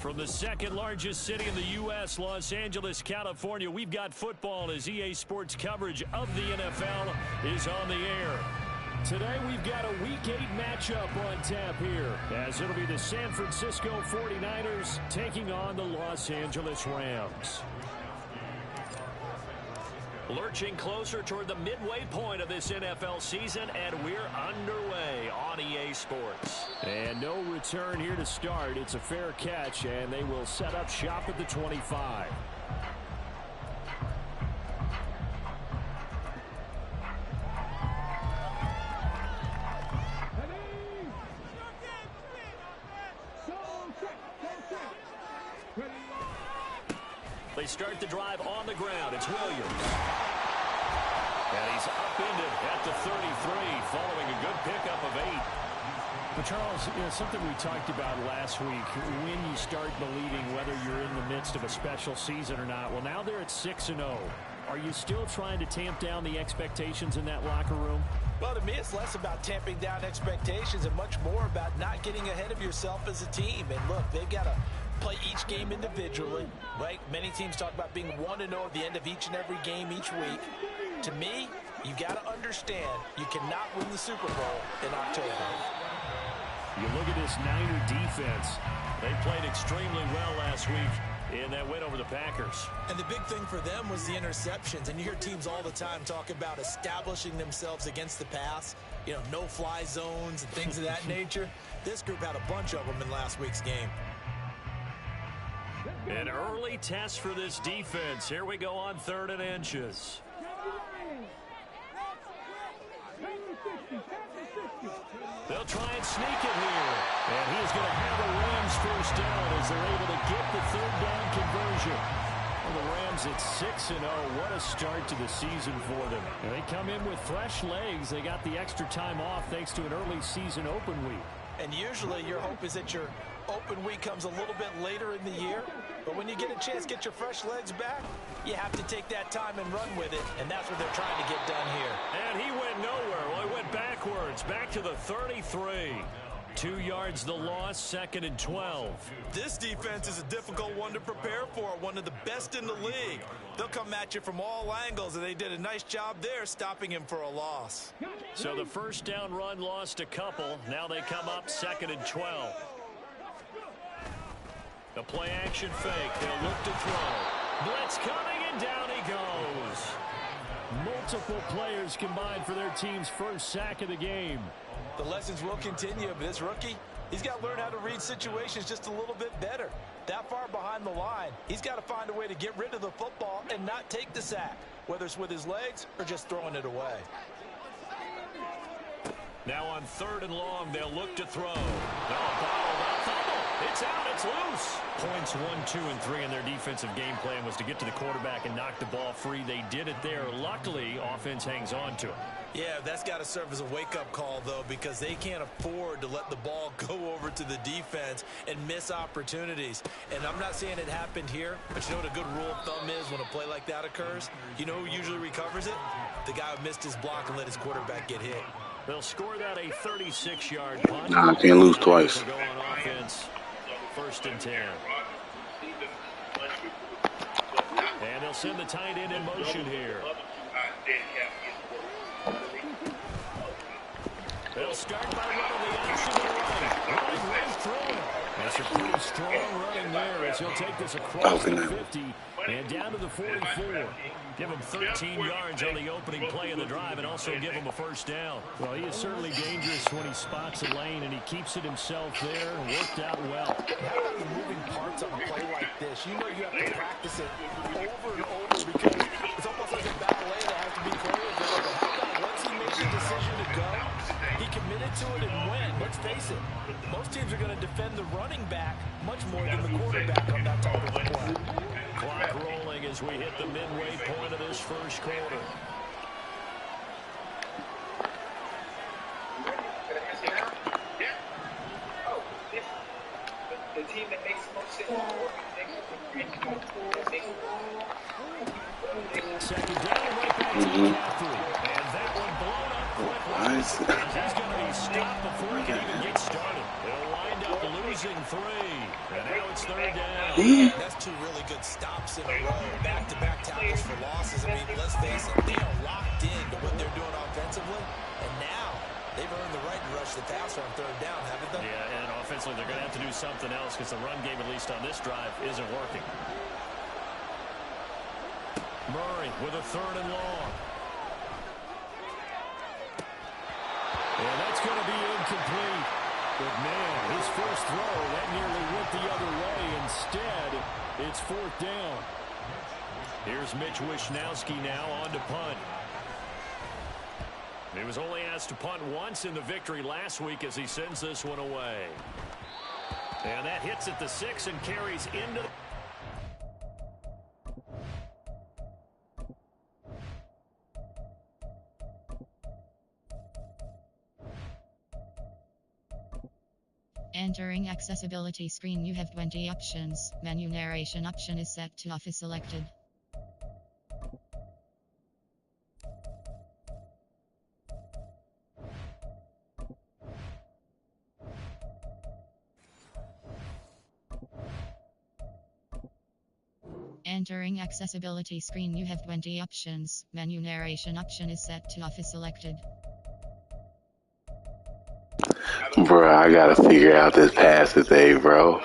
From the second largest city in the U.S., Los Angeles, California, we've got football as EA Sports coverage of the NFL is on the air. Today we've got a Week 8 matchup on tap here, as it'll be the San Francisco 49ers taking on the Los Angeles Rams. Lurching closer toward the midway point of this NFL season, and we're underway on EA Sports. And no return here to start. It's a fair catch, and they will set up shop at the 25. They start the drive on the ground. It's Williams. And he's upended at the 33 following a good pickup of 8. But Charles, something we talked about last week, when you start believing whether you're in the midst of a special season or not. Well, now they're at 6-0. Are you still trying to tamp down the expectations in that locker room? Well, to me, it's less about tamping down expectations and much more about not getting ahead of yourself as a team. And look, they've got to play each game individually, right? Many teams talk about being 1-0 at the end of each and every game each week. To me, you got to understand you cannot win the Super Bowl in October. You look at this Niner defense. They played extremely well last week in that win over the Packers. And the big thing for them was the interceptions. And you hear teams all the time talk about establishing themselves against the pass, you know, no-fly zones and things of that nature. This group had a bunch of them in last week's game. An early test for this defense. Here we go on 3rd and inches. They'll try and sneak it here. And he is going to have a Rams first down as they're able to get the 3rd down conversion. Well, the Rams at 6-0. What a start to the season for them. And they come in with fresh legs. They got the extra time off thanks to an early season open week. And usually your hope is that your open week comes a little bit later in the year. But when you get a chance to get your fresh legs back, you have to take that time and run with it. And that's what they're trying to get done here. And he went nowhere. Well, he went backwards, back to the 33. 2 yards the loss, 2nd and 12. This defense is a difficult one to prepare for, one of the best in the league. They'll come at you from all angles, and they did a nice job there stopping him for a loss. So the first down run lost a couple. Now they come up 2nd and 12. The play action fake. They'll look to throw. Blitz coming, and down he goes. Multiple players combined for their team's first sack of the game. The lessons will continue, but this rookie, he's got to learn how to read situations just a little bit better. That far behind the line, he's got to find a way to get rid of the football and not take the sack, whether it's with his legs or just throwing it away. Now on 3rd and long, they'll look to throw. It's out, it's loose. Points 1, 2, and 3 in their defensive game plan was to get to the quarterback and knock the ball free. They did it there. Luckily, offense hangs on to it. Yeah, that's got to serve as a wake-up call, though, because they can't afford to let the ball go over to the defense and miss opportunities. And I'm not saying it happened here, but you know what a good rule of thumb is when a play like that occurs? You know who usually recovers it? The guy who missed his block and let his quarterback get hit. They'll score that a 36-yard punt. Nah, I can't lose twice. Go on offense, 1st and 10. And they'll send the tight end in motion here. They'll start by running the option to the right. Running right through it. That's a pretty strong running there as he'll take this across the 50 and down to the 44. Give him 13 yards on the opening play of the drive and also give him a first down. Well, he is certainly dangerous when he spots a lane, and he keeps it himself there. Worked out well. How many moving parts on a play like this? You know you have to practice it over and over because it's almost like a ballet that has to be choreographed. How about once he makes a decision to go, he committed to it and went. Let's face it, most teams are going to defend the running back much more than the quarterback on that type of play. Clock rolling as we hit the midway point of this first quarter. The team that makes the most sense. Second down, right back to McCaffrey. And that one blown up quickly. Nice. He's going to be stopped before he can even get started. They'll wind up losing losing 3. And now it's 3rd down. That's 2 really good stops in a row. Back-to-back tackles for losses. I mean, let's face it, they are locked in to what they're doing offensively. And now they've earned the right to rush the passer on 3rd down, haven't they? Yeah, and offensively they're going to have to do something else because the run game, at least on this drive, isn't working. Murray with a 3rd and long. And that's going to be incomplete. But, man, his first throw, that nearly went the other way. Instead, it's 4th down. Here's Mitch Wishnowski now on to punt. He was only asked to punt once in the victory last week as he sends this one away. And that hits at the 6 and carries into the... Entering accessibility screen, you have 20 options. Menu narration option is set to off is selected. Entering accessibility screen, you have 20 options. Menu narration option is set to off is selected. Bro, I gotta figure out this passing thing, bro.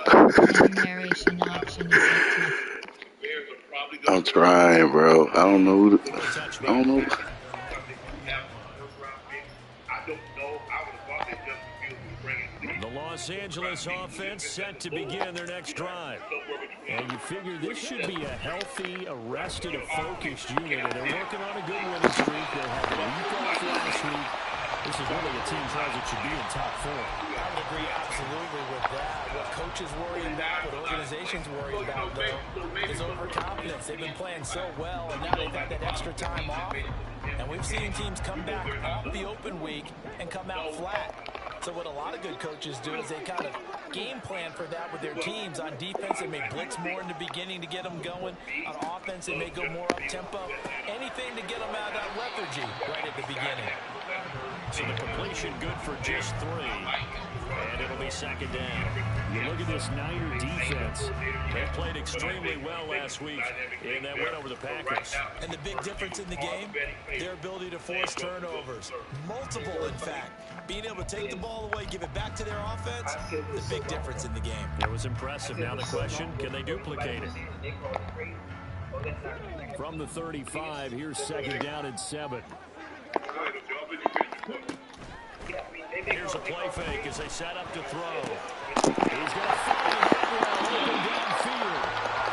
Narration option is set to off. I'm trying, bro. I don't know. I don't know. The Los Angeles offense set to begin their next drive. And you figure this should be a healthy, arrested, focused unit. And they're working on a good winning streak. They had a week off last week. This is really a team tries it should be in top 4. I would agree absolutely with that. What coaches worry about, what organizations worry about, though, is overconfidence. They've been playing so well, and now they've had that extra time off. And we've seen teams come back off the open week and come out flat. So what a lot of good coaches do is they kind of game plan for that with their teams. On defense, they may blitz more in the beginning to get them going. On offense, they may go more up-tempo. Anything to get them out of that lethargy right at the beginning. So the completion good for just 3. And it'll be 2nd down. You look at this Niner defense. They played extremely well last week in that win over the Packers. And the big difference in the game, their ability to force turnovers. Multiple, in fact. Being able to take the ball away, give it back to their offense, the big difference in the game. It was impressive. Now the question, can they duplicate it? From the 35, here's 2nd down and 7. Here's a play fake as they set up to throw. He's going to find open downfield.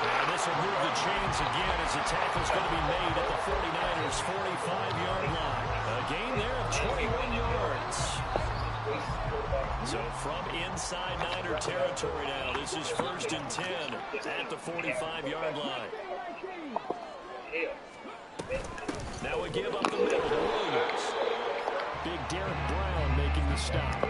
And this will move the chains again as the tackle's going to be made at the 49ers' 45-yard line. A gain there of 21 yards. So from inside Niner territory now, this is 1st and 10 at the 45-yard line. Now we give up the middle to Williams. Big Derek Brown making the stop.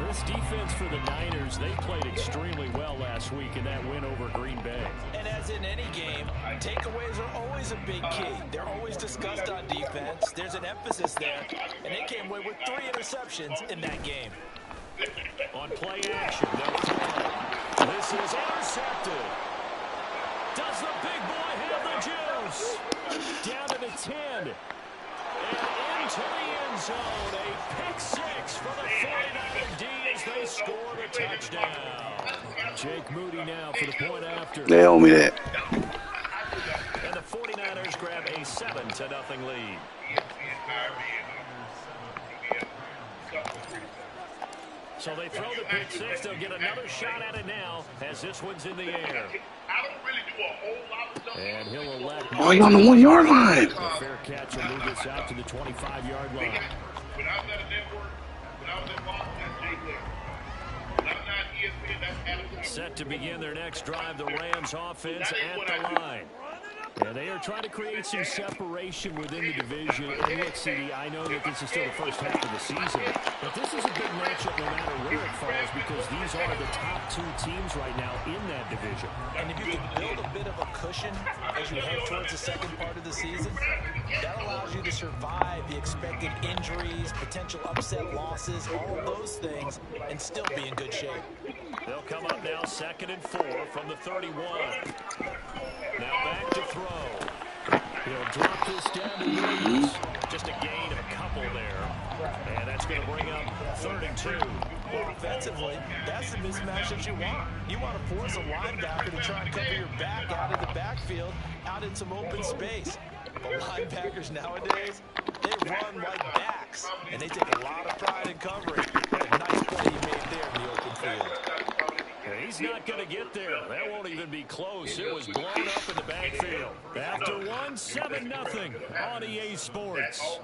This defense for the Niners, they played extremely well last week in that win over Green Bay. And as in any game, takeaways are always a big key. They're always discussed on defense. There's an emphasis there. And they came away with 3 interceptions in that game. On play action, they'll throw. This is intercepted. Does the big boy have the juice? Down to the 10. And into the end zone. A pick 6 for the 49er D as they score the touchdown. Jake Moody now for the point after. They owe me that. And the 49ers grab a 7-0 lead. So they throw the pick 6. They'll get another shot at it now as this one's in the air. And he'll elect. Oh, you're on the 1-yard line. A fair catch will move this out to the 25-yard line. Set to begin their next drive, the Rams offense at the line. And they are trying to create some separation within the division. And look, CD, I know that this is still the first half of the season, but this is a big matchup no matter where it falls because these are the top two teams right now in that division. And if you can build a bit of a cushion as you head towards the second part of the season, that allows you to survive the expected injuries, potential upset losses, all of those things, and still be in good shape. They'll come up now 2nd and 4 from the 31. Now back to throw. He'll drop this down to Williams. Just a gain of a couple there. And that's going to bring up 3rd and 2. Well, offensively, that's the mismatch that you want. You want to force a linebacker to try and cover your back out of the backfield, out in some open space. But linebackers nowadays, they run like backs, and they take a lot of pride in covering. What a nice play he made there in the open field. He's not going to get there. That won't even be close. It was blown up in the backfield. After 1, 7-0 on EA Sports.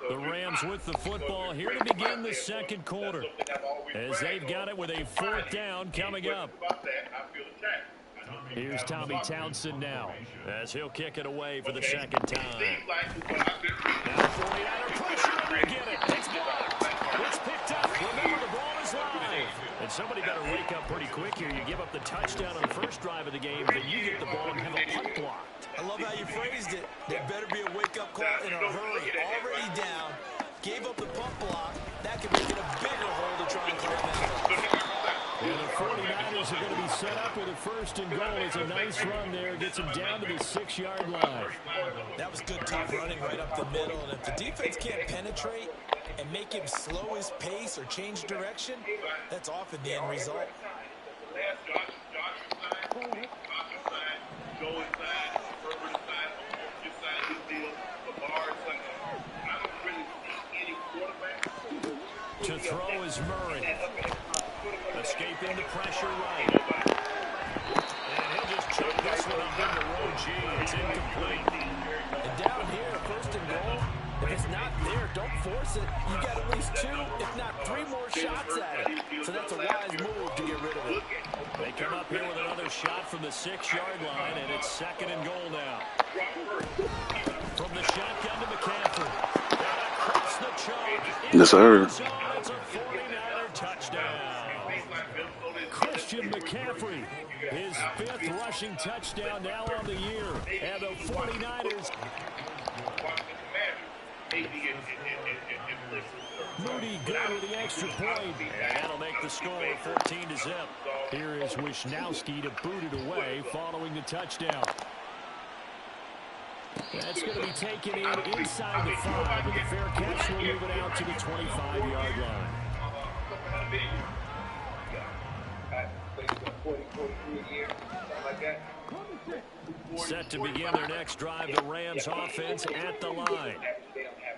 The Rams with the football here to begin the second quarter, as they've got it with a 4th down coming up. Here's Tommy Townsend now, as he'll kick it away for the second time. Now 49er pressure to get it. It's blocked. It's picked up. Remember, the ball is live. And somebody better wake up pretty quick here. You give up the touchdown on the first drive of the game, then you get the ball and have a punt blocked. I love how you phrased it. There better be a wake-up call in a hurry. Already down. Gave up the punt block. That could make it a bigger hole to try and climb out. And the 49ers are going to be set up with a 1st and goal. It's a nice run there. Gets him down to the 6-yard line. That was good tough running right up the middle. And if the defense can't penetrate and make him slow his pace or change direction, that's often the end result. To throw is Murray. Escaping the pressure right. And he'll just chuck this one in the road. Gee, it's incomplete. And down here, 1st and goal, if it's not there, don't force it. You got at least 2, if not 3 more shots at it. So that's a wise move to get rid of it. They come up here with another shot from the 6-yard line, and it's 2nd and goal now. From the shotgun to McCaffrey. And across the chalk. Yes, sir. It's a 49er touchdown. Christian McCaffrey, his 5th rushing touchdown now on the year. And the 49ers. Moody good with the extra point. And that'll make the score 14-0. Here is Wisnowski to boot it away following the touchdown. That's going to be taken in inside the 5, but the fair catch will move it out to the 25-yard line. Set to begin their next drive, the Rams offense at the line.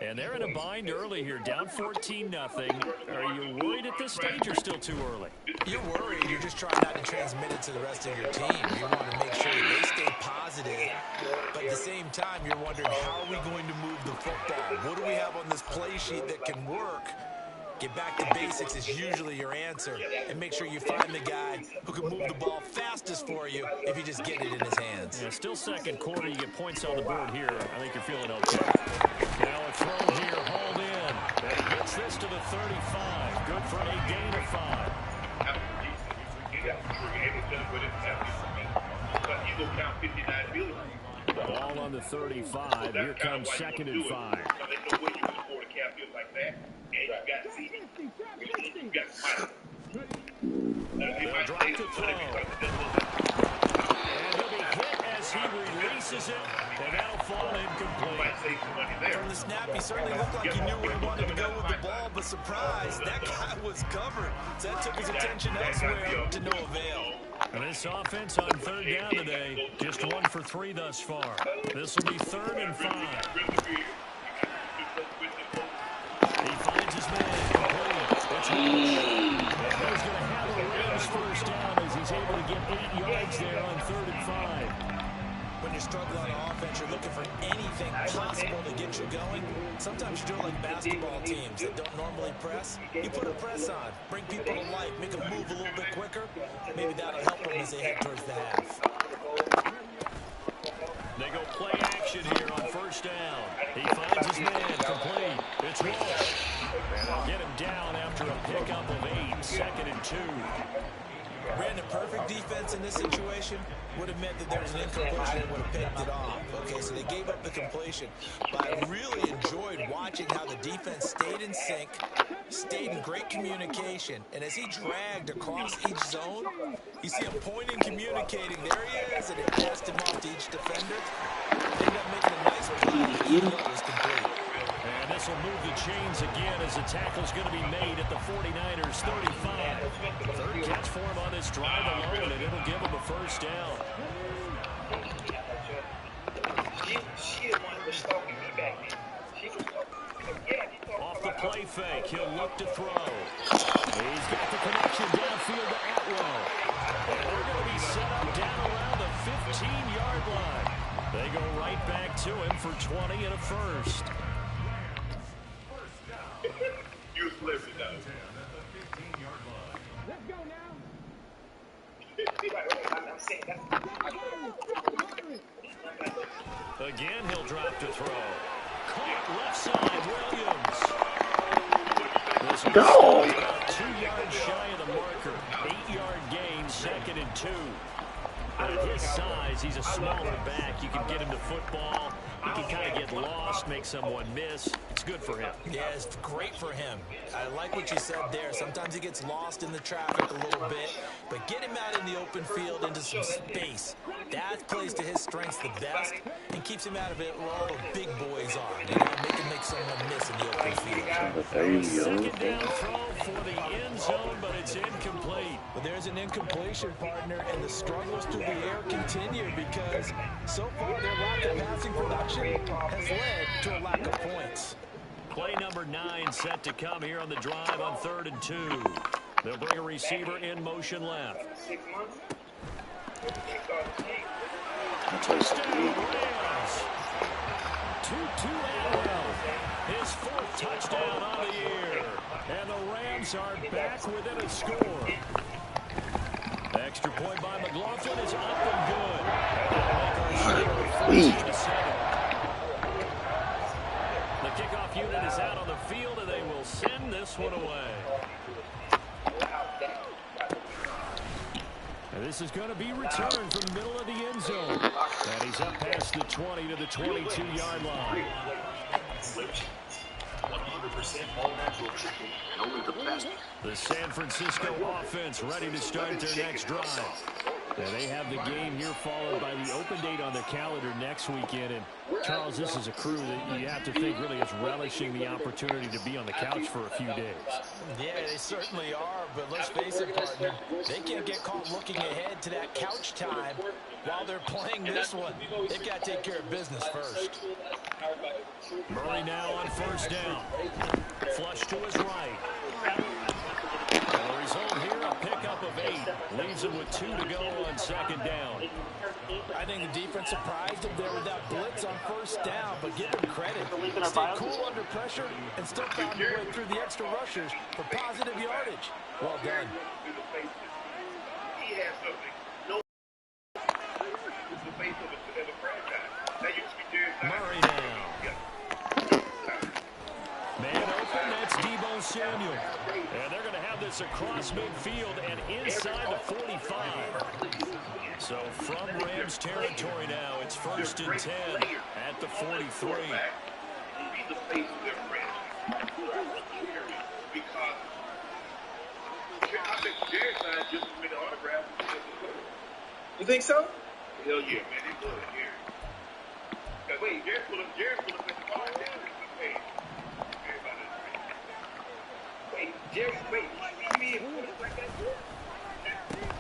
And they're in a bind early here, down 14-0. Are you worried at this stage or still too early? You're worried. You're just trying not to transmit it to the rest of your team. You want to make sure that they stay positive. But at the same time, you're wondering, how are we going to move the football? What do we have on this play sheet that can work? Get back to basics is usually your answer. And make sure you find the guy who can move the ball fastest for you if you just get it in his hands. Yeah, still second quarter. You get points on the board here. I think you're feeling okay. Now a throw here, hauled in. And he gets this to the 35. Good for a gain of 5. Ball on the 35. Here comes 2nd and 5. They'll drop to throw. And he'll be hit as he releases it, and that'll fall incomplete. From the snap, he certainly looked like he knew where he wanted to go with the ball, but surprise, that guy was covered. So that took his attention elsewhere to no avail. And this offense on 3rd down today, just 1 for 3 thus far. This will be 3rd and 5. He finds his man complete. It's and he's going to have a Rams 1st down as he's able to get 8 yards there on 3rd and 5. when you're struggling on offense, you're looking for anything possible to get you going. Sometimes you do it like basketball teams that don't normally press. You put a press on, bring people to life, make them move a little bit quicker. Maybe that'll help them as they head towards the half. They go play action here on first down. He finds his man complete. It's Walsh. And they'll get him down after a pickup of 8, 2nd and 2. Brandon, perfect defense in this situation would have meant that there was an incompletion that would have picked it off. Okay, so they gave up the completion. But I really enjoyed watching how the defense stayed in sync, stayed in great communication, and as he dragged across each zone, you see him pointing, communicating. There he is, and it passed him off to each defender. They ended up making a nice play. It was complete. And this will move the chains again as the tackle's going to be made at the 49ers 35. Third catch for him on this drive alone, and it'll give him a first down. Off the play fake, he'll look to throw. He's got the connection downfield to Atwell. And they're going to be set up down around the 15-yard line. They go right back to him for 20 and a first. You flip it out. Let's go now. Again, he'll drop to throw. Caught left side, Williams. This one's about 2 yards shy of the marker. 8-yard gain, 2nd and 2. At his size, he's a smaller back. You can get him to football. He can kind of get lost, make someone miss. It's good for him. Yeah, it's great for him. I like what you said there. Sometimes he gets lost in the traffic a little bit, but get him out in the open field into some space. That plays to his strengths the best and keeps him out of it where all the big boys are. You know, make him make someone miss in the open field. There you go. Second down throw for the end zone, but it's incomplete. But there's an incompletion, partner, and the struggles through the air continue because so far their lack of passing production has led to a lack of points. Play number 9 set to come here on the drive on 3rd and 2. They'll bring a receiver in motion left. 6 months. Rams. 2-2 Atwell. His 4th touchdown on the year. And the Rams are back within a score. Extra point by McLaughlin is up and good. The kickoff unit is out on the field, and they will send this one away. And this is going to be returned from the middle of the end zone. And he's up past the 20 to the 22-yard line. 100% all natural chicken and only the best. The San Francisco offense ready to start their next drive. And they have the game here followed by the open date on their calendar next weekend. And, Charles, this is a crew that you have to think really is relishing the opportunity to be on the couch for a few days. Yeah, they certainly are, but let's face it, partner, they can't get caught looking ahead to that couch time while they're playing this one. They've got to take care of business first. Murray now on first down. Flush to his right. And the result here, a pickup of 8. Leaves him with 2 to go on 2nd down. I think the defense surprised him there with that blitz on first down, but give them credit. Stayed cool under pressure and still found their way through the extra rushers for positive yardage. Well done. He has something. No. It's the face of a franchise. That used to be Jerry. Murray now. Man open, that's Deebo Samuel. And they're going to have this across midfield and inside the 45. So from Rams territory now, it's 1st and 10 at the 43. Be the face of their franchise. Because I think Jerry signed just as many autographs as the Clippers. You think so? Hell yeah, man. They put it here. Wait, Jerry put up in the car.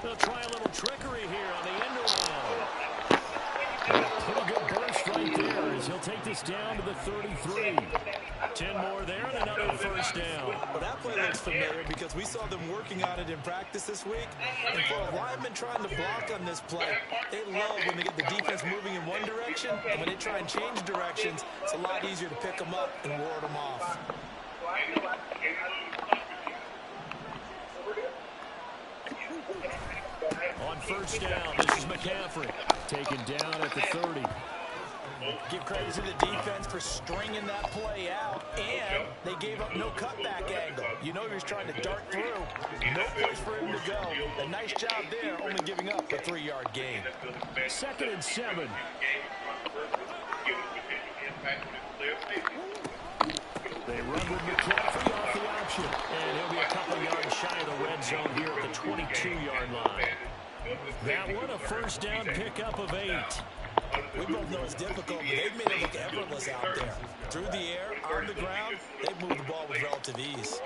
They'll try a little trickery here on the end around. Pretty good burst right there as he'll take this down to the 33. 10 more there and another first down. Well, that play looks familiar because we saw them working on it in practice this week. And for a lineman trying to block on this play, they love when they get the defense moving in one direction. And when they try and change directions, it's a lot easier to pick them up and ward them off. On first down, this is McCaffrey. Taken down at the 30. Give credit to the defense for stringing that play out, and they gave up no cutback angle. You know he was trying to dart through. No place for him to go. A nice job there, only giving up a 3-yard gain. 2nd and 7. They run with McCaffrey off the option, and he'll be a couple yards shy of the red zone here at the 22-yard line. That one a first down pickup of 8. We both know it's difficult, but they've made it look effortless out there. Through the air, on the ground, they've moved the ball with relative ease.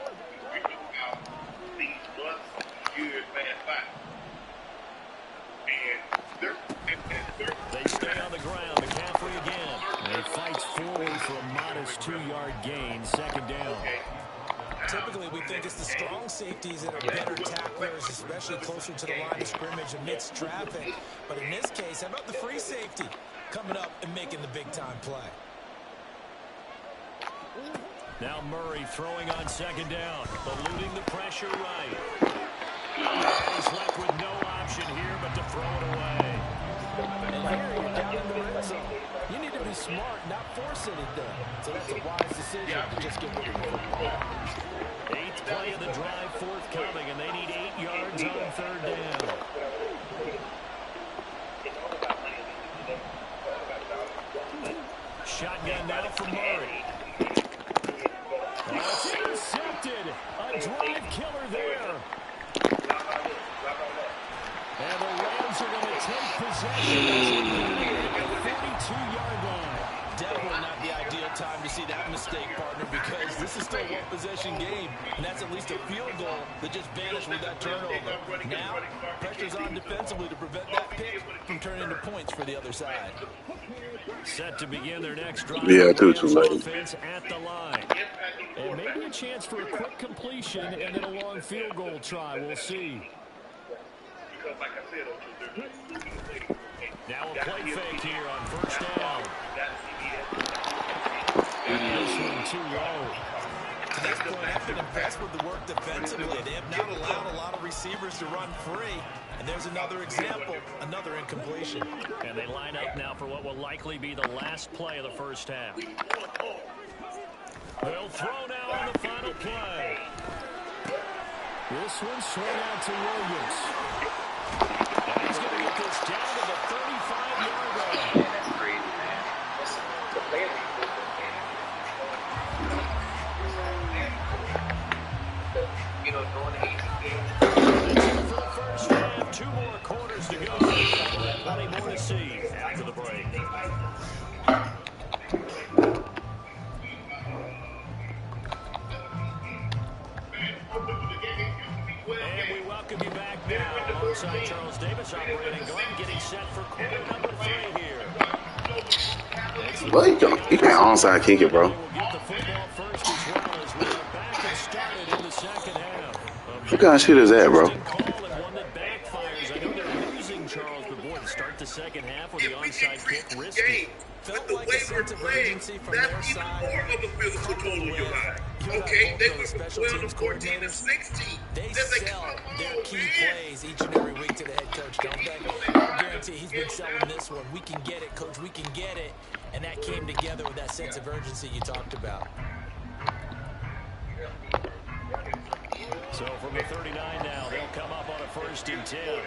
They stay on the ground. McCaffrey again. And he fights forward for a modest 2-yard gain. 2nd down. Typically, we think it's the strong safeties that are better tacklers, especially closer to the line of scrimmage amidst traffic. But in this case, how about the free safety coming up and making the big-time play? Now Murray throwing on 2nd down, eluding the pressure right. He's left with no option here but to throw it away. And here you're down in the red zone. You need to be smart, not force anything. So that's a wise decision to just get rid of the football. 8th play of the drive forthcoming, and they need 8 yards on 3rd down. Shotgun now for Murray. Oh, it's intercepted. A drive killer there. And the Rams are going to take possession at the 42-yard line. Definitely not the ideal time to see that mistake, partner, because this is still a one-possession game, and that's at least a field goal that just vanished with that turnover. Now, pressure's on defensively to prevent that pick from turning into points for the other side. Set to begin their next drive. Yeah, too late. Offense at the line. And maybe a chance for a quick completion and then a long field goal try. We'll see. Now a play fake here on first down. And this one too low. To this point, I've been impressed with the work defensively. They have not allowed a lot of receivers to run free. And there's another example, another incompletion. And they line up now for what will likely be the last play of the first half. They'll throw now on the final play. This one swung out to Williams. And he's going to get this down to the 35-yard line. That's crazy, man. The play of doing the 18 games. For the first half, 2 more quarters to go. Plenty more to see after the break. And we welcome you back now alongside Charles Davis operating guard, getting set for quarter number 3 here. Well, you can't onside kick it, bro. We'll get the football first as well as we are back and started in the second half. What kind of shit is that, bro? Call and one that backfires. I know they're losing, Charles, but boy, to start the second half with the onside kick, risky. Felt like a sense of urgency from their side. Okay, they went from 12 to 14 to 16. They sell their key plays each and every week to the head coach, don't they? I guarantee he's been selling this one. We can get it, coach, we can get it. And that came together with that sense of urgency you talked about. So from the 39 now, they'll come up on a 1st and 10.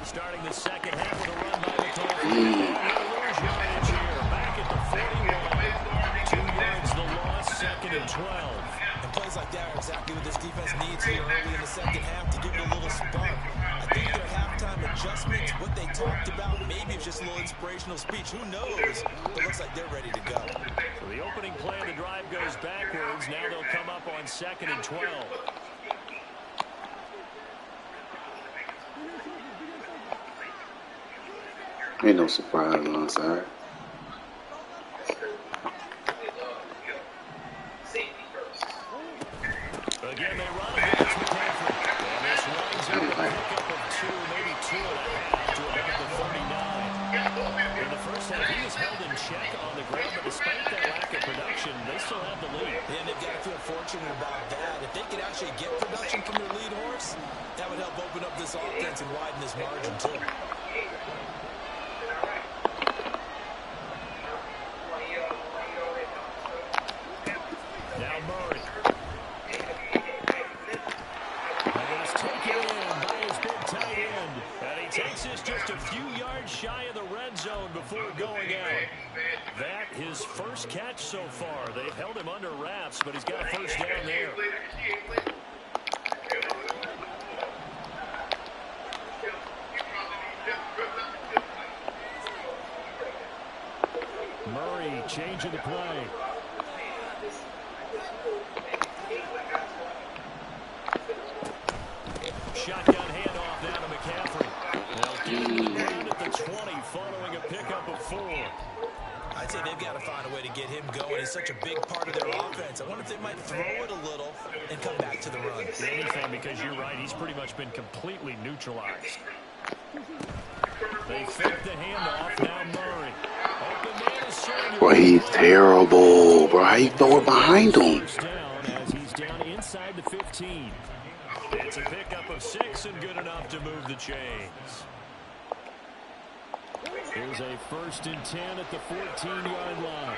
Starting the second half with a run by McCaffrey. Yardage here, back at the 41. 2 yards the loss, 2nd and 12. And plays like that are exactly what this defense needs here early in the second half to give it a little spark. I think their halftime adjustments, what they talked about, maybe it's just a little inspirational speech. Who knows? But it looks like they're ready to go. So the opening play of the drive goes backwards. Now they'll come up on 2nd and 12. Ain't no surprise onside. check on the ground, but despite that lack of production, they still have the lead. Yeah, and they've got to feel fortunate about that. If they could actually get production from their lead horse, that would help open up this offense and widen this margin, too. Now Murray. Pass taken in by his big tight end. And he takes this just a few yards shy of the red zone before going out. That his first catch so far. They've held him under wraps, but he's got a first down there. Murray changing the play. Shotgun handoff down to McCaffrey. They'll get him down at the 20 following a pickup of 4. I'd say they've got to find a way to get him going. He's such a big part of their offense. I wonder if they might throw it a little and come back to the run. Anything, because you're right, he's pretty much been completely neutralized. They fake the handoff. Now Murray. Open man is Sawyer. Bro, he's terrible. Bro, how you throw it behind him? First down as he's down inside the 15. It's a pickup of 6 and good enough to move the chains. Here's a 1st and 10 at the 14-yard line.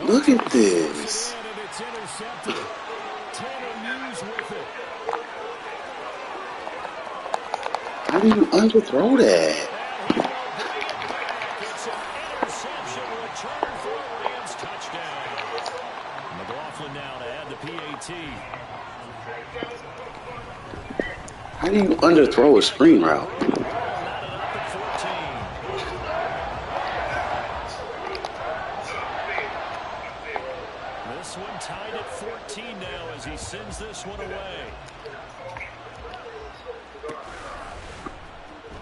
Look at this. And it's intercepted. Tanner Muse with it. How do you underthrow that? It's an interception return for a Rams touchdown. McLaughlin now to add the PAT. How do you underthrow a screen route? This one tied at 14 now as he sends this one away.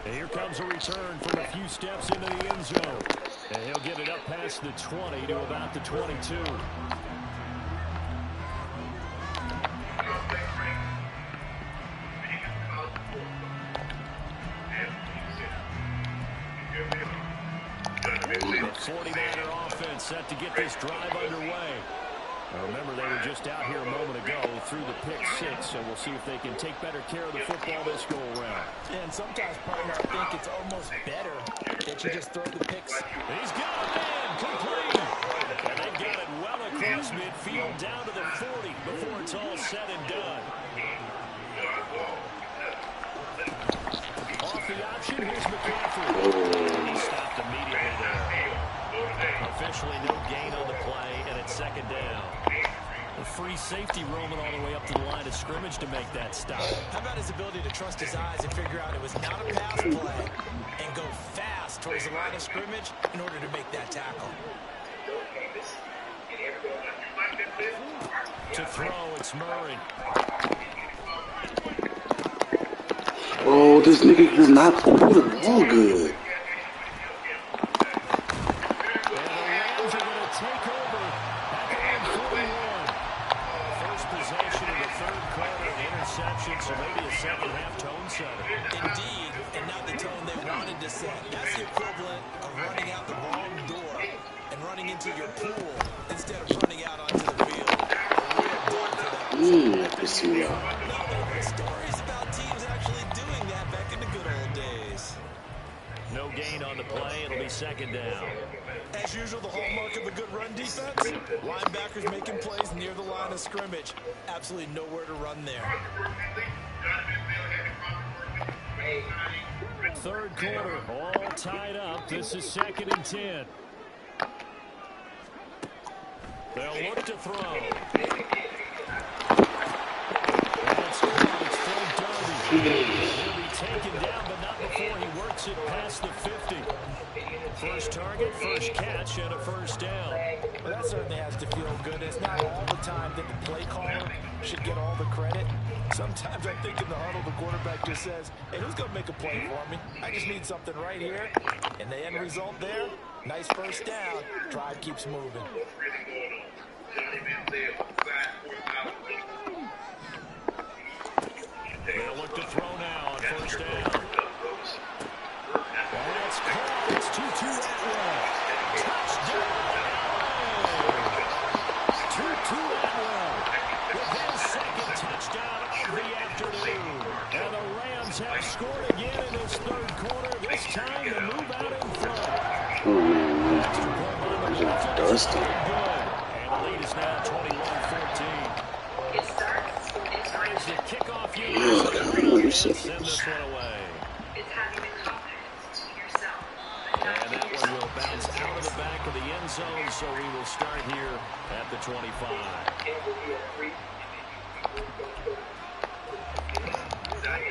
And here comes a return from a few steps into the end zone. And he'll get it up past the 20 to about the 22. The 49er offense set to get this drive underway. Now remember, they were just out here a moment ago through the pick 6, so we'll see if they can take better care of the football this go around. And sometimes, partner, I think it's almost better that you just throw the picks. He's got a man complete. And they got it well across midfield down to the 40 before it's all said and done. Off the option, here's McCaffrey. He stopped immediately there. Officially no gain on the play, and it's 2nd down. A free safety roaming all the way up to the line of scrimmage to make that stop. How about his ability to trust his eyes and figure out it was not a pass play and go fast towards the line of scrimmage in order to make that tackle? To throw, it's Murray. Bro, this nigga does not throw the ball good. So maybe a second-half tone setter. Indeed, and not the tone they wanted to set. That's the equivalent of running out the wrong door and running into your pool instead of running out onto the field. Piss me off. Now there are stories about teams actually doing that back in the good old days. No gain on the play. It'll be 2nd down. As usual, the hallmark of a good run defense, linebackers making plays near the line of scrimmage. Absolutely nowhere to run there. 3rd quarter, all tied up. This is 2nd and 10. They'll look to throw. It's Phil Darby. He'll be taken down, but not before he works it past the 50. First target, first catch, and a 1st down. Well, that certainly has to feel good. It's not all the time that the play caller should get all the credit. Sometimes I think in the huddle, the quarterback just says, hey, who's going to make a play for me? I just need something right here. And the end result there, nice 1st down. Drive keeps moving. They'll look to throw now on 1st down. Tigers have scored again in this third quarter. This time to move out in front. Extra point by the Dolphins. Good. And the lead is now 21-14. As the kickoff unit send this one away. And that one will bounce out of the back of the end zone, so we will start here at the 25.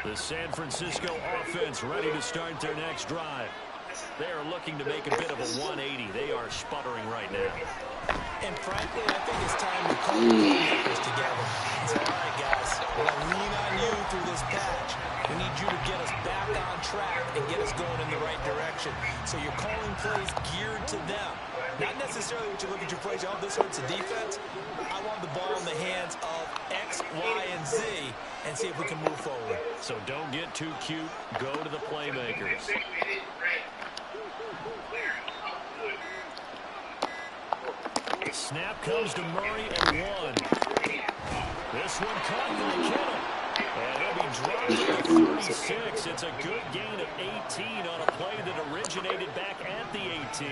The San Francisco offense ready to start their next drive. They are looking to make a bit of a 180. They are sputtering right now. And frankly, I think it's time to call the playmakers together. It's all right, guys. We're going to lean on you through this patch. We need you to get us back on track and get us going in the right direction. So you're calling plays geared to them. Not necessarily what you look at your plays, oh, this hurts the defense. I want the ball in the hands of X, Y, and Z and see if we can move forward. So don't get too cute. Go to the playmakers. Snap comes to Murray and one. This one caught in the kennel. And he'll be dropped at 36. It's a good gain of 18 on a play that originated back at the 18.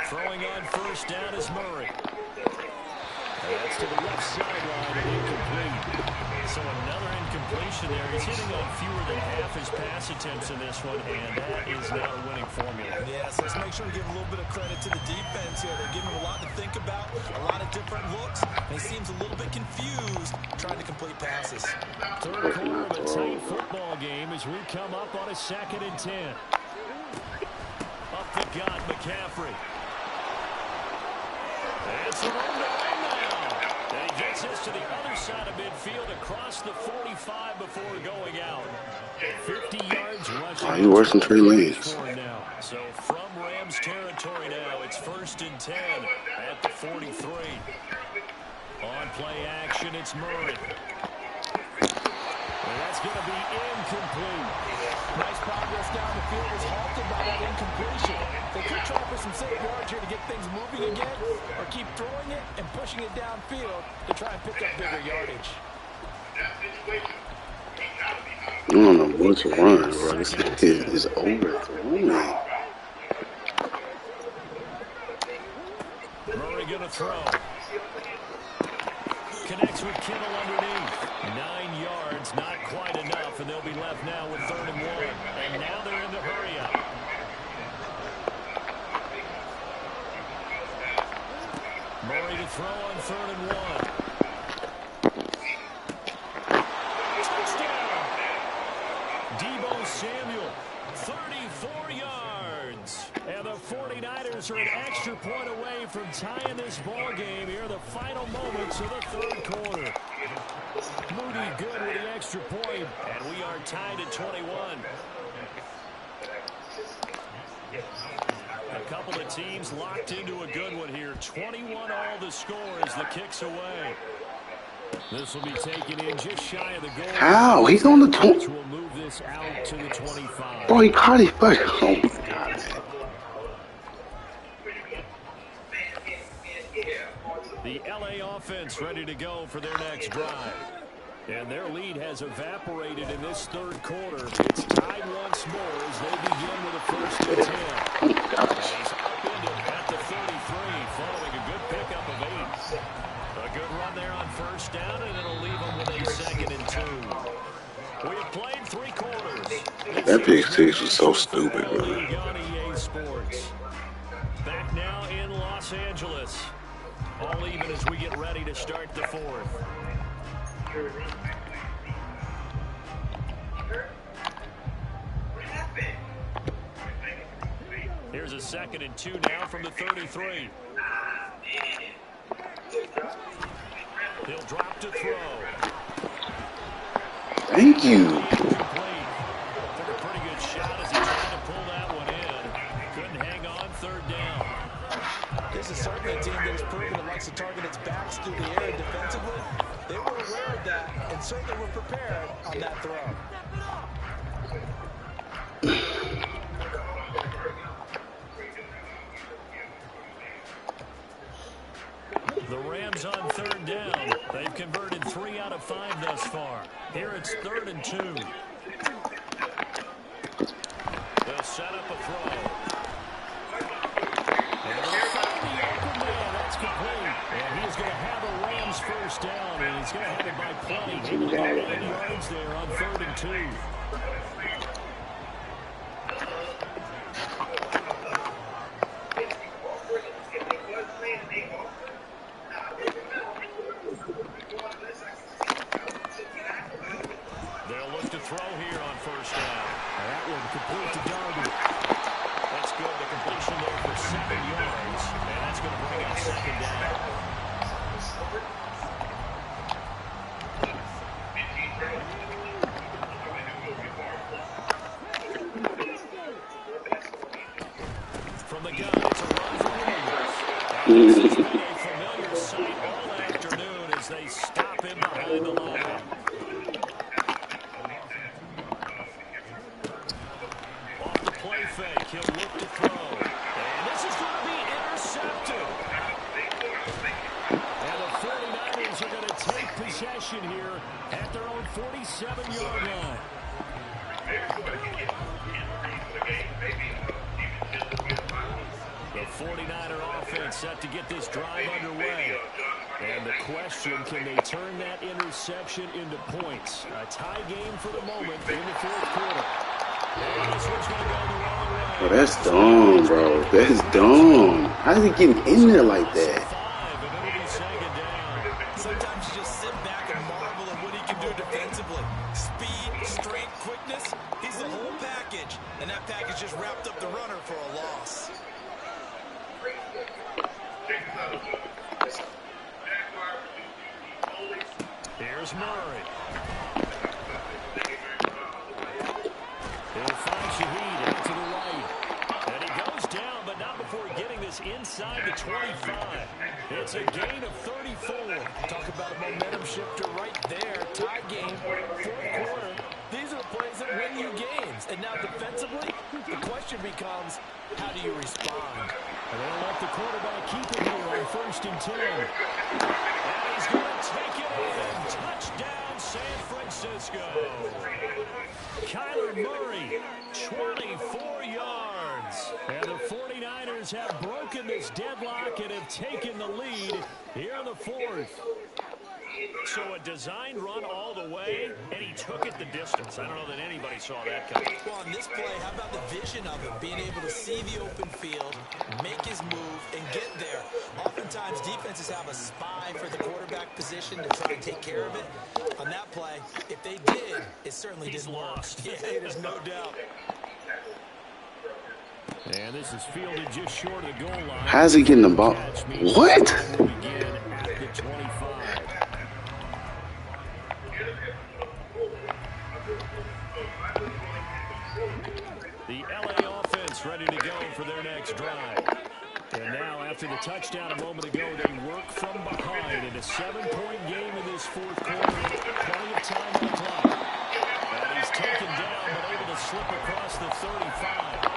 Throwing on first down is Murray. That's to the left sideline and incomplete. So another incompletion there. He's hitting on fewer than half his pass attempts in this one, and that is not a winning formula. Yes, let's make sure we give a little bit of credit to the defense here. They're giving him a lot to think about, a lot of different looks, and he seems a little bit confused trying to complete passes. Third quarter of a tight football game as we come up on a 2nd and 10. Up the gut, McCaffrey. It's a run now. And he gets this to the other side of midfield across the 45 before going out. 50 yards rushing. Oh, he works in 3 lanes. So from Rams territory now, it's 1st and 10 at the 43. On play action, it's Murray. And that's going to be incomplete. Nice progress down the field was halted by that incompletion. They could try for some safe yards here to get things moving again, or keep throwing it and pushing it downfield to try and pick up bigger yardage. I don't know what to run, bro. This kid is overthrowing. Murray going to throw. Connects with Kittle underneath. 9 yards, not quite enough, and they'll be left now with 3rd and 1. And now they're in the hurry up. Murray to throw on 3rd and 1. Touchdown! Deebo Samuel, 34 yards. And the 49ers are an extra point away from tying this ball game here, the final moments of the 3rd quarter. Moody good with the extra point, and we are tied at 21. A couple of teams locked into a good one here. 21 all the score as the kick's away. This will be taken in just shy of the goal. How? He's on the 20. We'll move this out to the 25. Bro, he caught his butt. Oh, my God. The LA offense ready to go for their next drive. And their lead has evaporated in this 3rd quarter. It's tied once more as they begin with a 1st and 10. Oh, my gosh. He's upended at the 33 following a good pickup of 8. A good run there on 1st down, and it'll leave them with a 2nd and 2. We have played 3 quarters. That pick six was so stupid, bro. On EA Sports. Back now in Los Angeles. All even as we get ready to start the 4th. Here's a 2nd and 2 now from the 33. He'll drop to throw. Thank you. Complete. Took a pretty good shot as he tried to pull that one in. Couldn't hang on 3rd down. This is certainly a team that has proven it likes to target its backs through the air defensively. They were aware of that and certainly were prepared on that throw. The Rams on 3rd down. They've converted 3 out of 5 thus far. Here it's 3rd and 2. They'll set up a throw. And they'll find the open man. That's complete. And he's going to have a Rams first down, and he's going to have it by plenty. Able to get 9 yards there on 3rd and 2. They'll look to throw here on 1st down. And that one complete to Darby. That's good. The completion there for 7 yards. And that's going to bring up 2nd down. From the gun, it's a run for Williams. This has been a familiar sight all afternoon as they stop him behind the line. Off the play fake, he'll look to throw. And this is going to be intercepted. And the 49ers are going to take possession here at their own 47-yard line. The 49er offense set to get this drive underway. And the question, can they turn that interception into points? A tie game for the moment in the 4th quarter. And this one's going to go the wrong way. Oh, that's dumb, bro. That's dumb. How is he getting in there like that? And it'll be 2nd down. Sometimes you just sit back and marvel at what he can do defensively. Speed, strength, quickness. He's the whole package. And that package just wrapped up the runner for a loss. Here's Murray. He'll find Shaheed out to the right. And he goes down, but not before getting this inside the 25. It's a gain of 34. Talk about a momentum shifter right there. Tie game, 4th quarter. These are the plays that win you games. And now defensively, the question becomes, how do you respond? And they'll let the quarterback keep it here on 1st and 10. And he's going to take it in. Touchdown, San Francisco. Kyler Murray, 24 yards. And the 49ers have broken this deadlock and have taken the lead here in the 4th. So a designed run all the way, and he took it the distance. I don't know that anybody saw that coming. Well, on this play, how about the vision of him? Being able to see the open field, make his move, and get there. Oftentimes, defenses have a spy for the quarterback position to try and take care of it. On that play, if they did, it certainly didn't lost. work. Yeah, there's no doubt. And this is fielded just short of the goal line. How's he getting the ball? What? Will begin at the 25. The LA offense ready to go for their next drive. And now, after the touchdown a moment ago, they work from behind in a 7-point game in this 4th quarter. Plenty of time on the clock. And he's taken down, but able to slip across the 35.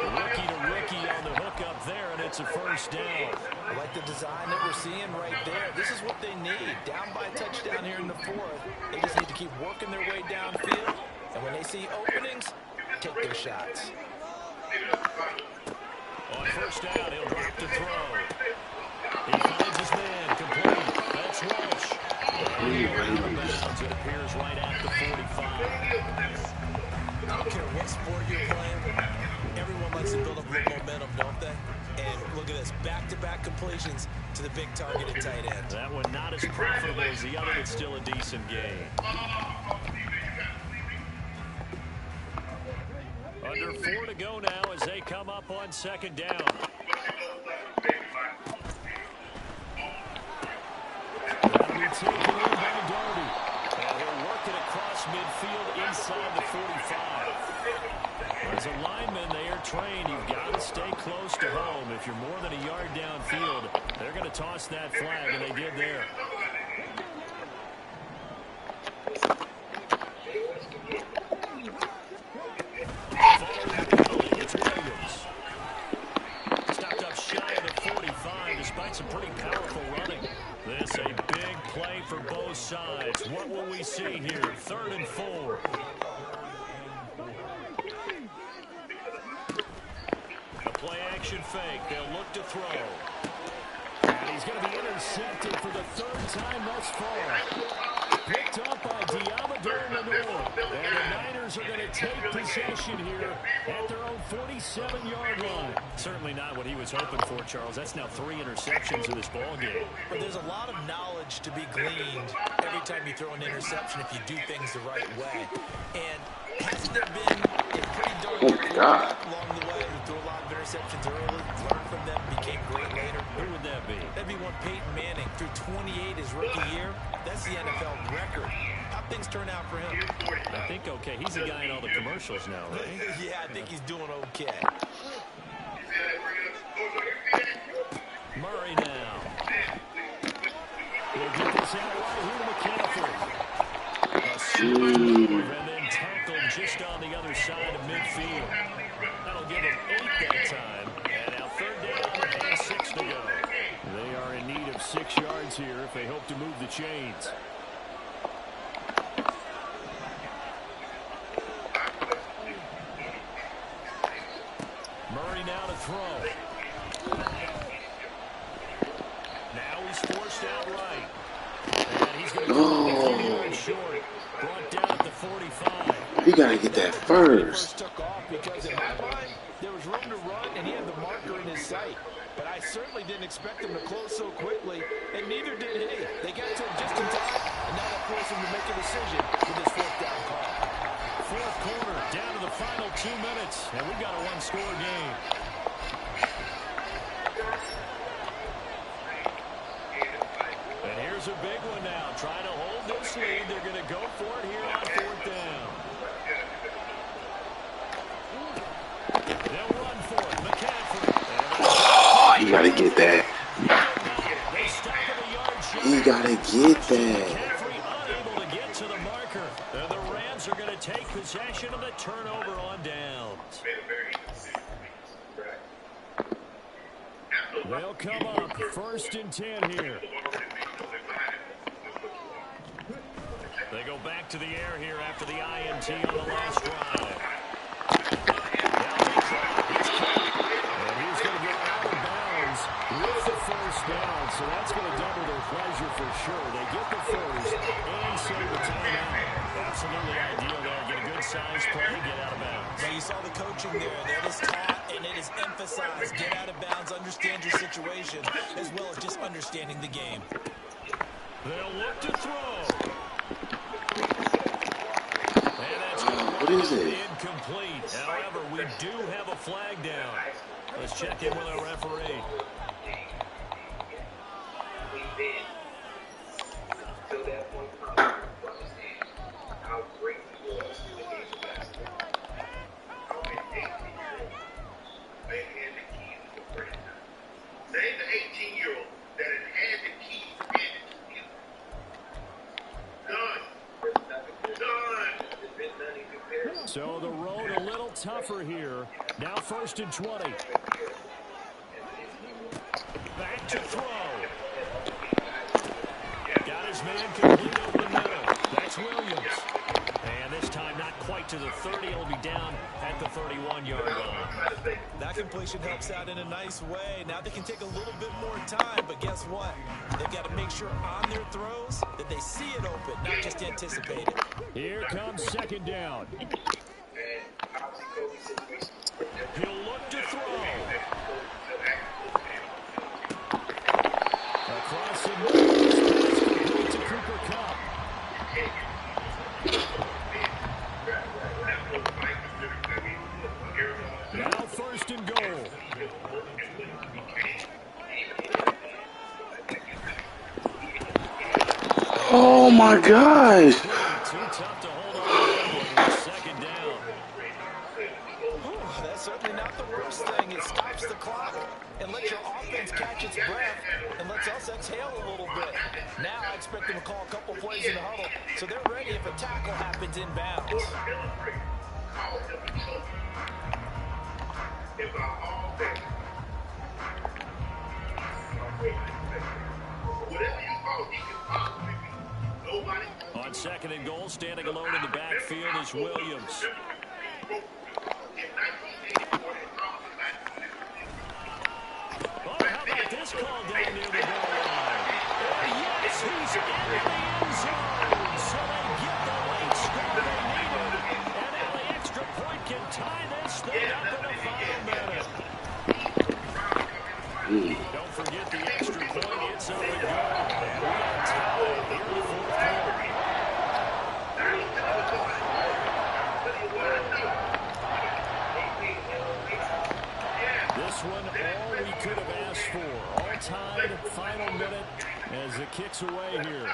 Rookie to rookie on the hook up there, and it's a 1st down. I like the design that we're seeing right there. This is what they need. Down by a touchdown here in the 4th. They just need to keep working their way downfield. And when they see openings, take their shots. On 1st down, he'll drop to throw. He finds his man, complete. That's Rush. And he'll out of bounds. It appears right at the 45. I don't care what sport you're playing. Everyone likes to build up a little momentum, don't they? And look at this, back-to-back completions to the big targeted tight end. That one not as profitable as the other, but still a decent game. Under 4 to go now as they come up on 2nd down. That'll be taken in by Darby. And he'll work it across midfield inside the 45. As a lineman, they are trained. You've got to stay close to home. If you're more than a yard downfield, they're going to toss that flag, and they did there. It's Williams. Stopped up shy of the 45 despite got some pretty powerful running. This a big play for both sides. What will we see here? 3rd and 4. A play action fake. They'll look to throw. And he's going to be intercepted for the 3rd time thus far. Picked up by Diamador Lenore. And the Niners are going to take possession here at their own 47-yard line. Certainly not what he was hoping for, Charles. That's now 3 interceptions in this ball game. But there's a lot of knowledge to be gleaned every time you throw an interception if you do things the right way. And hasn't there been a pretty darn good quarterback along the way who threw a lot of interceptions early, learned from them, became great later? Who would that be? That'd be one Peyton Manning. Through 28 his rookie year. That's the NFL record. How'd things turn out for him? I think okay. He's the guy in all the commercials now, right? Yeah, I think he's doing okay. Murray now. He'll get this out right here to McCaffrey. A super move and then tackled just on the other side of midfield. That'll give him 8 that time. And now 3rd down and 6 to go. They are in need of 6 yards here if they hope to move the chains. Murray now to throw. Now he's forced out right. And he's going to go a few yards short. Brought down at the 45. You gotta get that first. Took off because in my mind, there was room to run and he had the marker in his sight. But I certainly didn't expect him to close so quickly, and neither did he. They got to him just in time, and now that forced him to make a decision with his 4th down call. 4th quarter, down to the final 2 minutes, and we've got a 1-score game. And here's a big one now, trying to hold this lead. They're going to go for it here on 4th down. They'll run for it. McCaffrey. Oh, you gotta get that. You gotta get that. McCaffrey unable to get to the marker. And the Rams are going to take possession of the turnover on downs. They'll come up 1st and 10 here. They go back to the air here after the INT on the last drive. And he's going to get out of bounds with the 1st down, so that's going to double their pleasure for sure. They get the 1st and save the timeout. Absolutely ideal there. Get a good size play, get out of bounds. Now you saw the coaching there. That is taught and it is emphasized. Get out of bounds, understand your situation, as well as just understanding the game. They'll look to throw. And that's What is it? incomplete. However, we do have a flag down. Let's check in with our referee. How great he was in the game of basketball. How many 18-year-olds they had the keys to the franchise. Name the 18-year-old that had had the keys handed to him. None. So the road a little tougher here. Now 1st and 20. Back to throw. Got his man complete over the middle. That's Williams. And this time not quite to the 30. He'll be down at the 31-yard line. That completion helps out in a nice way. Now they can take a little bit more time, but guess what? They've got to make sure on their throws that they see it open, not just anticipate it. Here comes 2nd down. He'll look to throw. Across the middle, this pass complete to Cooper Kupp. Now 1st and goal. Oh my gosh. Too tough to hold on to 2nd down. That's certainly not the worst thing. It stops the clock and lets your offense catch its breath and lets us exhale a little bit. Now I expect them to call a couple plays in the huddle so they're ready if a tackle happens inbounds. On second and goal, standing alone in the backfield is Williams. Oh, how about this call down near the goal line? Yes, he's in the end zone. So they get the late score they needed. And now the extra point can tie this thing up in the final minute. Don't forget the extra point. It's up and good. And we are tied here in the fourth quarter. This one, all we could have asked for. All tied, final minute as it kicks away here.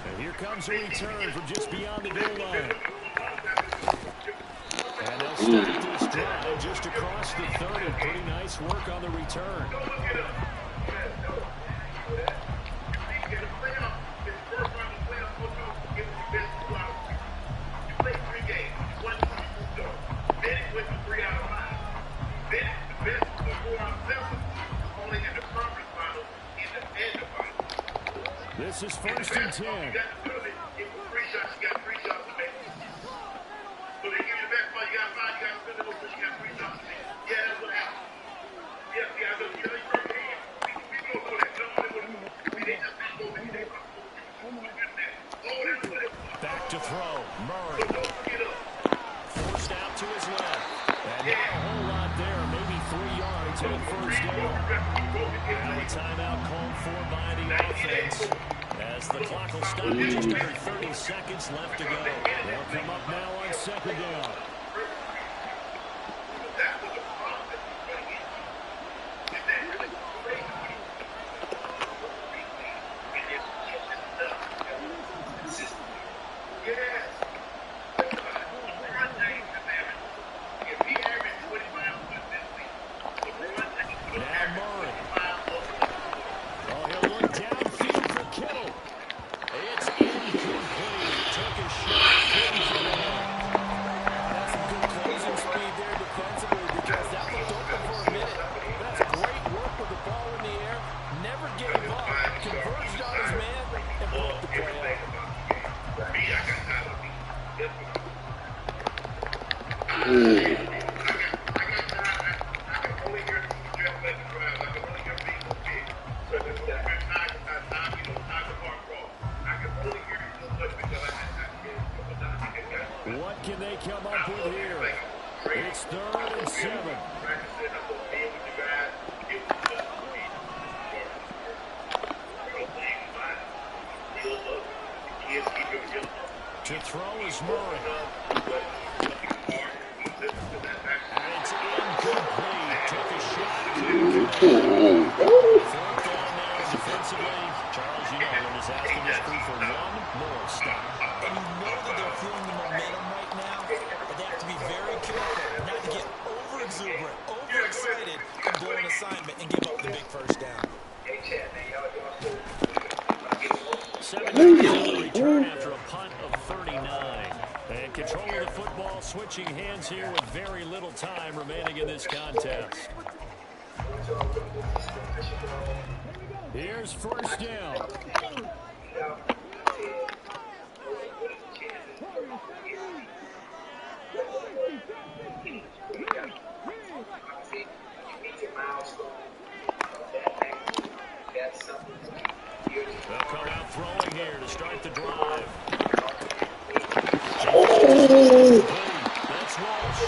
And here comes a return from just beyond the goal line. And they'll start this drive just across the 30. Pretty nice work on the return. This is 1st and 10. Back to throw. Murray. Forced out to his left. And not a whole lot there. Maybe 3 yards on 1st down. Now a timeout called for by the offense. As the clock will stop with just under 30 seconds left to go. They'll come up now on 2nd down. What can they come up with here? It's 3rd and 7. To throw is Murray. And it's incomplete. Took a shot. Fourth down there defensively. Charles, you know, when he's asking his crew for one more stop. And you know that they're feeling the momentum right now, but they have to be very careful not to get over-exuberant, overexcited, and blow an assignment and give up the big 1st down. 7 yards on the return after a punt of 39. And control of the football switching hands here with very little time remaining in this contest. Here's 1st down. They'll come out throwing here to start the drive. That's Walsh.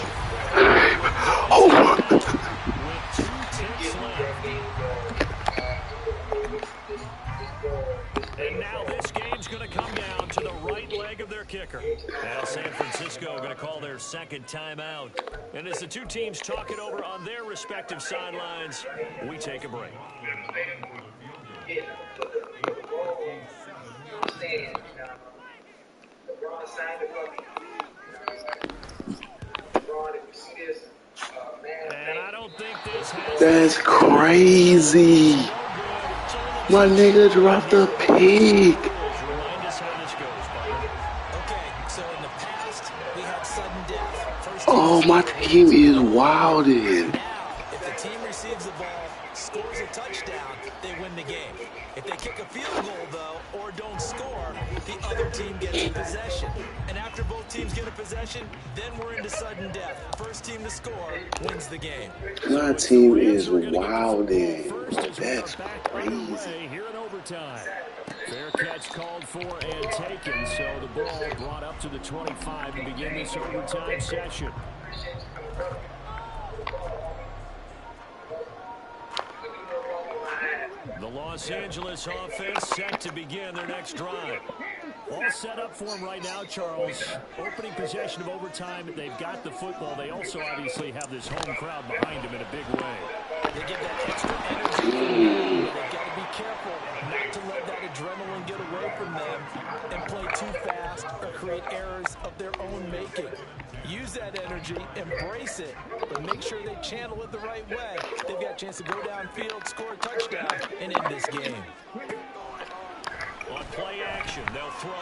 With 2 ticks left. And now this game's going to come down to the right leg of their kicker. Now San Francisco going to call their 2nd timeout. And as the 2 teams talk it over on their respective sidelines, we take a break. And I don't think this has... That's crazy. My nigga dropped a pick. Remind us how this goes, partner. Okay, so in the past, we had sudden death. Oh, my team is wilded. Now, if the team receives the ball, scores a touchdown, they they win the game. If they kick a field goal, though, or don't score, the other team gets a possession. And after both teams get a possession, then we're into sudden death. First team to score wins the game. My team is wilding. That's crazy. Here in overtime. Fair catch called for and taken, so the ball brought up to the 25 to begin this overtime session. The Los Angeles offense set to begin their next drive. All set up for them right now, Charles. Opening possession of overtime, they've got the football. They also obviously have this home crowd behind them in a big way. They get that extra energy. They've got to be careful not to let that adrenaline get away from them and play too fast or create errors of their own making. Use that energy, embrace it, but make sure they channel it the right way. They've got a chance to go downfield, score a touchdown, and end this game. On play action, they'll throw.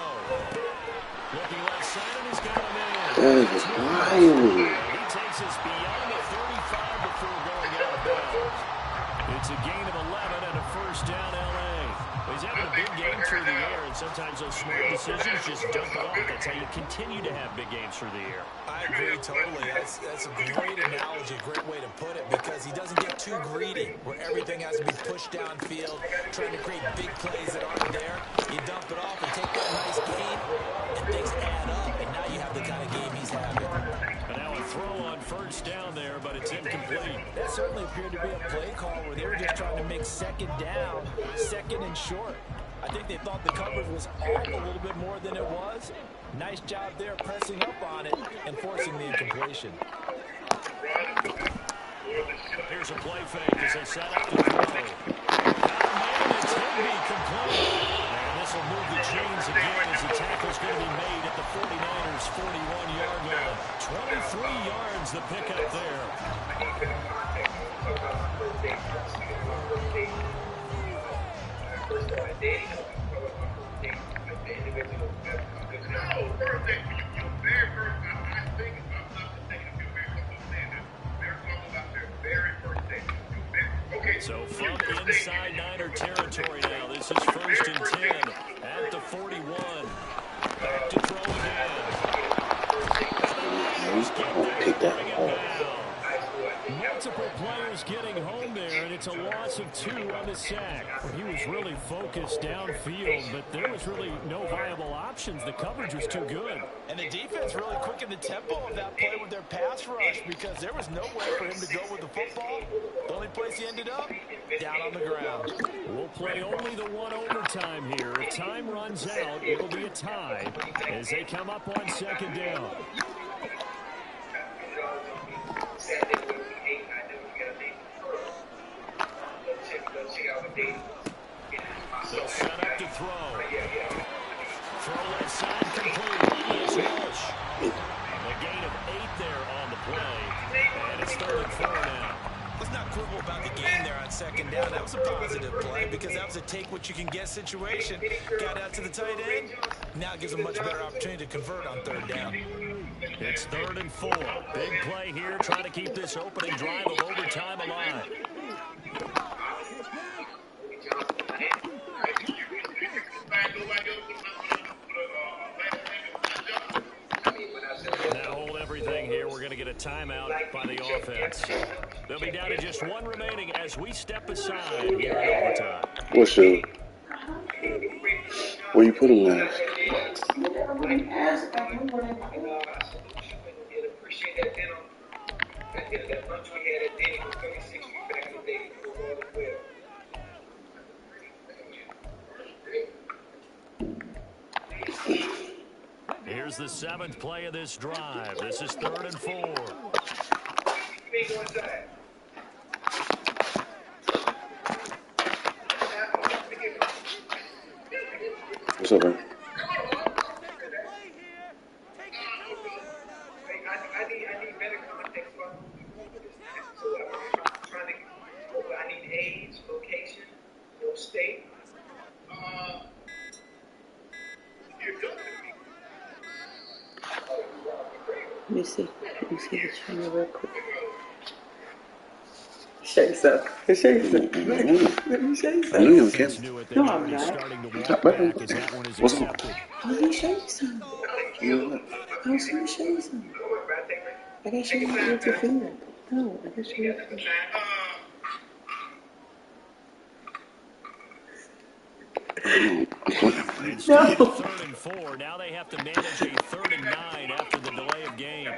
Looking left side, and he's got him in. That is wild. He takes us beyond the 35 before going out of bounds. It's a gain of 11 and a first down, L.A. He's having a big game through the air, and sometimes those smart decisions just dump it off. That's how you continue to have big games through the air. I agree totally. That's a great analogy, a great way to put it, because he doesn't get too greedy where everything has to be pushed downfield, trying to create big plays that aren't there. You dump it off and take that nice gain, and things add up, and now you have the kind of game he's having. And now a throw on first down there, but it's incomplete. That certainly appeared to be a play call where they were just trying to make second down, second and short. I think they thought the coverage was off a little bit more than it was. Nice job there pressing up on it and forcing the incompletion. Here's a play fake as they set up to throw. It's going to be complete. And this will move the chains again as the tackle's going to be made at the 49ers' 41-yard line. 23 yards the pickup there. So from inside Niner territory now, this is first and 10 at the 41. Back to throw again. Take that home. Multiple players getting home there, and it's a loss of 2 on the sack. He was really focused downfield, but there was really no viable options. The coverage was too good. And the defense really quickened the tempo of that play with their pass rush, because there was nowhere for him to go with the football. The only place he ended up, down on the ground. We'll play only the one overtime here. If time runs out, it'll be a tie as they come up on second down. They'll set up to throw. Throw left side complete. It's Rush. A gain of 8 there on the play. And it's 3rd and 4 now. Let's not quibble about the gain there on second down. That was a positive play because that was a take-what-you-can-get situation. Got out to the tight end. Now it gives them a much better opportunity to convert on 3rd down. It's 3rd and 4. Big play here, trying to keep this opening drive of overtime alive. Now hold everything here. We're going to get a timeout by the offense. They'll be down to just 1 remaining as we step aside here in overtime. What's your... Where you put him at? Here's the 7th play of this drive. This is 3rd and 4. What's up, man? I need better context. So I'm trying to. I need age, location, your state. You're good. Let me see the trainer real quick. show you something. Let me show you something. Let me show you I knew you something. were kidding. Knew it. They're No, I'm already not. starting to What's up, walk bro? back as that one is What's up? accepted. Let me show you something. You know what? I was going to show you something. I got to show you with your finger. No, I got to show you. Instead of 3rd and 4, now they have to manage a 3rd and 9 after the delay of game.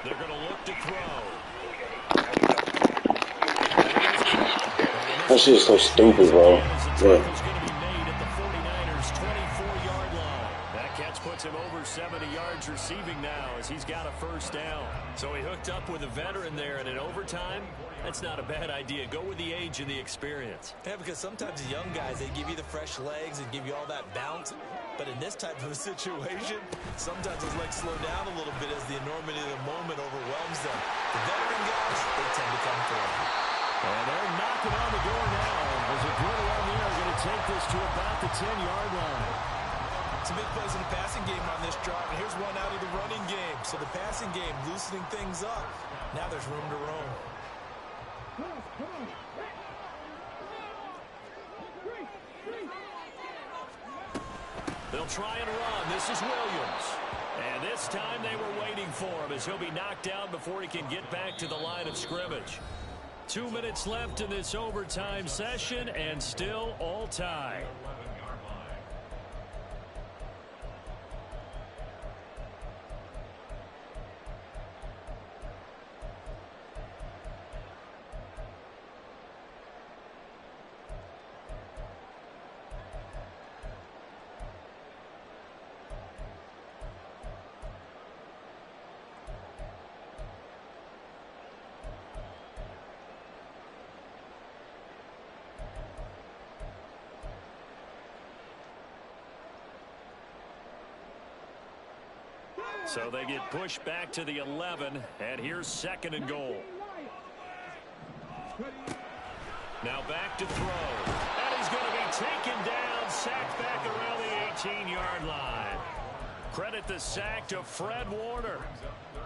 They're going to look to throw. That shit is so stupid, bro. Yeah. That catch puts him over 70 yards receiving now as he's got a first down. So he hooked up with a veteran there, and in overtime, that's not a bad idea. Go with the age and the experience. Yeah, because sometimes the young guys, they give you the fresh legs and give you all that bounce. But in this type of a situation, sometimes those legs slow down a little bit as the enormity of the moment overwhelms them. The veteran guys, they tend to come through. And they're knocking on the door now as a griddle on the air going to take this to about the 10-yard line. Some big plays in the passing game on this drive, and here's one out of the running game. So the passing game loosening things up. Now there's room to roam. They'll try and run. This is Williams. And this time they were waiting for him as he'll be knocked down before he can get back to the line of scrimmage. 2 minutes left in this overtime session and still all tied. So they get pushed back to the 11, and here's 2nd and goal. Now back to throw. And he's going to be taken down, sacked back around the 18-yard line. Credit the sack to Fred Warner.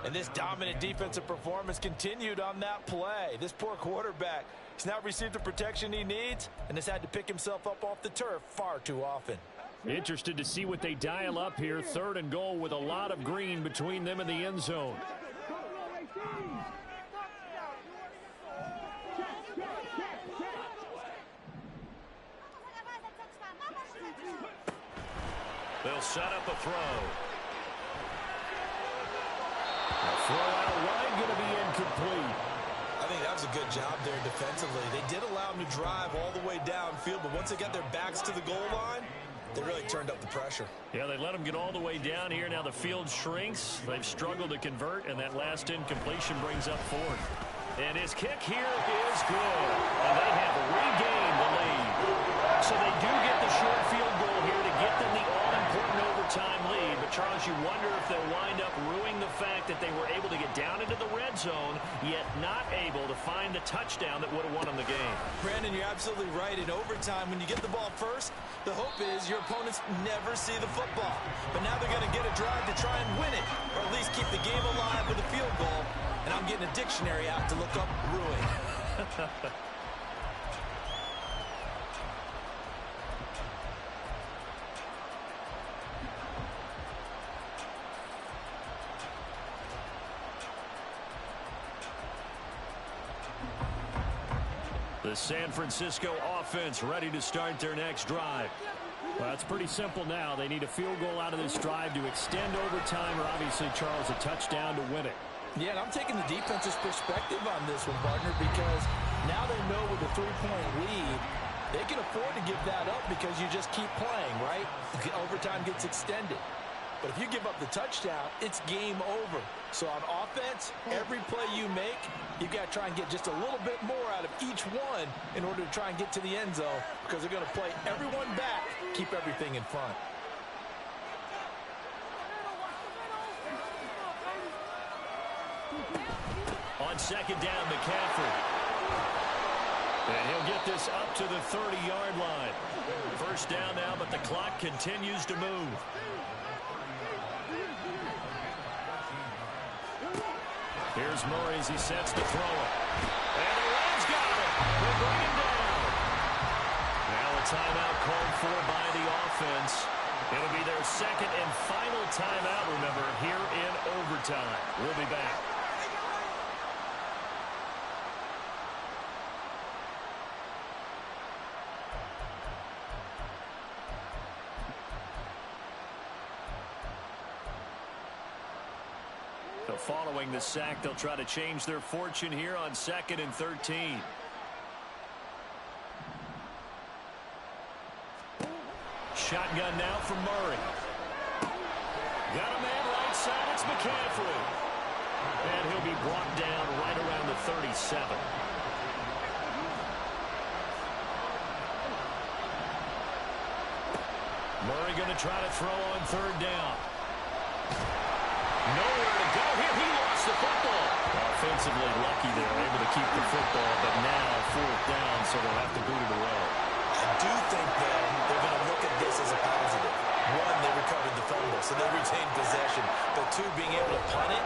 And this dominant defensive performance continued on that play. This poor quarterback has not received the protection he needs and has had to pick himself up off the turf far too often. Interested to see what they dial up here. 3rd and goal with a lot of green between them and the end zone. They'll set up a throw. A throw out wide, going to be incomplete. I think that was a good job there defensively. They did allow him to drive all the way downfield, but once they got their backs to the goal line, they really turned up the pressure. Yeah, they let them get all the way down here. Now the field shrinks. They've struggled to convert, and that last incompletion brings up 4th. And his kick here is good. And they have regained the lead. So they do get the short field goal here to get them the all-important overtime lead. But, Charles, you wonder if they'll wind up ruining the fact that they were able to get down into the red zone, yet not able to find the touchdown that would have won them the game. Brandon, you're absolutely right. In overtime, when you get the ball first, the hope is your opponents never see the football. But now they're going to get a drive to try and win it, or at least keep the game alive with a field goal. And I'm getting a dictionary out to look up ruin. The San Francisco offense ready to start their next drive. Well, it's pretty simple now. They need a field goal out of this drive to extend overtime, or obviously, Charles, a touchdown to win it. Yeah, and I'm taking the defense's perspective on this one, partner, because now they know with a 3-point lead, they can afford to give that up because you just keep playing, right? Overtime gets extended. But if you give up the touchdown, it's game over. So on offense, every play you make, you've got to try and get just a little bit more out of each one in order to try and get to the end zone, because they're going to play everyone back, keep everything in front. On 2nd down, McCaffrey. And he'll get this up to the 30-yard line. First down now, but the clock continues to move. Murray as he sets to throw it. And the Rams got it. They bring him down. Now a timeout called for by the offense. It'll be their second and final timeout, remember, here in overtime. We'll be back. So following the sack, they'll try to change their fortune here on 2nd and 13. Shotgun now for Murray. Got a man right side. It's McCaffrey. And he'll be brought down right around the 37. Murray going to try to throw on 3rd down. Nowhere to go here. He lost the football. Offensively lucky they're able to keep the football, but now 4th down, so they'll have to boot it away. I do think, though, they're going to look at this as a positive. One, they recovered the fumble, so they retained possession. But two, being able to punt it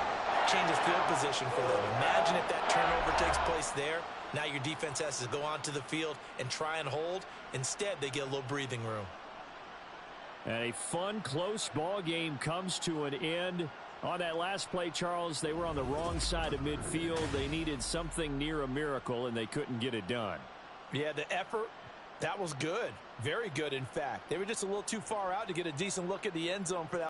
changes field position for them. Imagine if that turnover takes place there. Now your defense has to go onto the field and try and hold. Instead, they get a little breathing room. And a fun, close ball game comes to an end. On that last play, Charles, they were on the wrong side of midfield. They needed something near a miracle, and they couldn't get it done. Yeah, the effort, that was good. Very good, in fact. They were just a little too far out to get a decent look at the end zone for that.